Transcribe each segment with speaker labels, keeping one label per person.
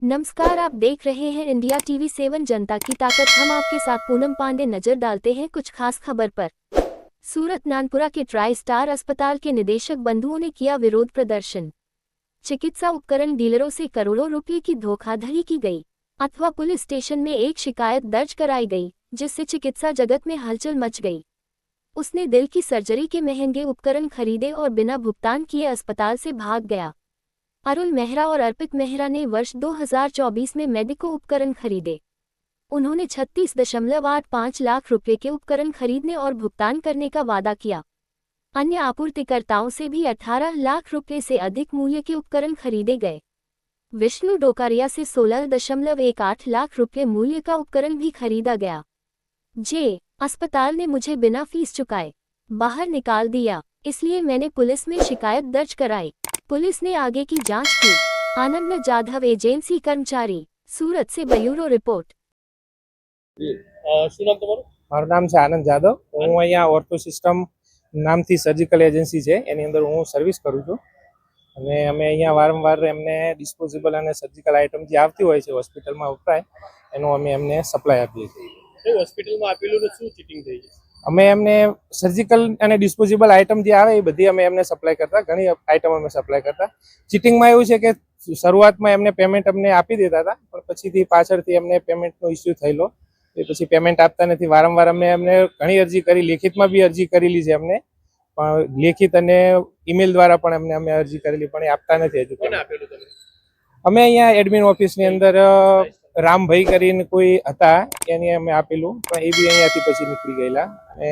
Speaker 1: नमस्कार, आप देख रहे हैं इंडिया टीवी 7 जनता की ताकत। हम आपके साथ पूनम पांडे नजर डालते हैं कुछ खास खबर पर। सूरत नानपुरा के ट्राई स्टार अस्पताल के निदेशक बंधुओं ने किया विरोध प्रदर्शन। चिकित्सा उपकरण डीलरों से करोड़ों रुपए की धोखाधड़ी की गई अथवा पुलिस स्टेशन में एक शिकायत दर्ज कराई गई, जिससे चिकित्सा जगत में हलचल मच गई। उसने दिल की सर्जरी के महंगे उपकरण खरीदे और बिना भुगतान किए अस्पताल से भाग गया। अरुल मेहरा और अर्पित मेहरा ने वर्ष 2024 में मेडिको उपकरण खरीदे। उन्होंने 36.85 लाख रुपए के उपकरण खरीदने और भुगतान करने का वादा किया। अन्य आपूर्तिकर्ताओं से भी 18 लाख रुपए से अधिक मूल्य के उपकरण खरीदे गए। विष्णु डोकारिया से 16.18 लाख रुपए मूल्य का उपकरण भी खरीदा गया। अस्पताल ने मुझे बिना फीस चुकाए बाहर निकाल दिया, इसलिए मैंने पुलिस में शिकायत दर्ज कराई। पुलिस ने आगे की जांच की। आनंद जाधव, एजेंसी कर्मचारी, सूरत से ब्यूरो रिपोर्ट।
Speaker 2: શું નામ તમારું?
Speaker 3: મારું નામ છે આનંદ જાદવ। હું અહીંયા ઓર્થો સિસ્ટમ નામથી સર્જિકલ એજન્સી છે, એની અંદર હું સર્વિસ કરું છું અને અમે અહીંયા વારંવાર એમને ડિસ્પોઝેબલ અને સર્જિકલ આઇટમ જે આવતી હોય છે હોસ્પિટલમાં વપરાય એનું અમે એમને સપ્લાય આપીએ છીએ।
Speaker 2: હોસ્પિટલમાં આપેલું ને શું ચીટિંગ થઈ છે?
Speaker 3: અમે એમને સર્જિકલ અને ડિસ્પોઝેબલ આઇટમ જે આવે એ બધી અમે એમને સપ્લાય કરતા, ઘણી આઇટમ અમે સપ્લાય કરતા। ચીટિંગમાં એવું છે કે શરૂઆતમાં એમને પેમેન્ટ અમને આપી દેતા હતા, પણ પછીથી પાછળથી એમને પેમેન્ટનો ઇસ્યુ થયેલો, એ પછી પેમેન્ટ આપતા નથી। વારંવાર અમે એમને ઘણી અરજી કરી, લેખિતમાં બી અરજી કરેલી છે એમને, પણ લેખિત અને ઈમેલ દ્વારા પણ એમને અમે અરજી કરેલી, પણ એ આપતા નથી હજુ।
Speaker 2: કોને આપેલું તમે?
Speaker 3: અમે અહીંયા એડમિન ઓફિસની અંદર રામભાઈ કરીને કોઈ હતા, એની અમે આપેલું, પણ એ બી અહીંયાથી પછી નીકળી ગયેલા। અને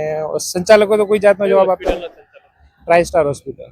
Speaker 3: સંચાલકો તો કોઈ જાતનો જવાબ આપે।
Speaker 2: હોસ્પિટલના સંચાલક?
Speaker 3: Try star hospital.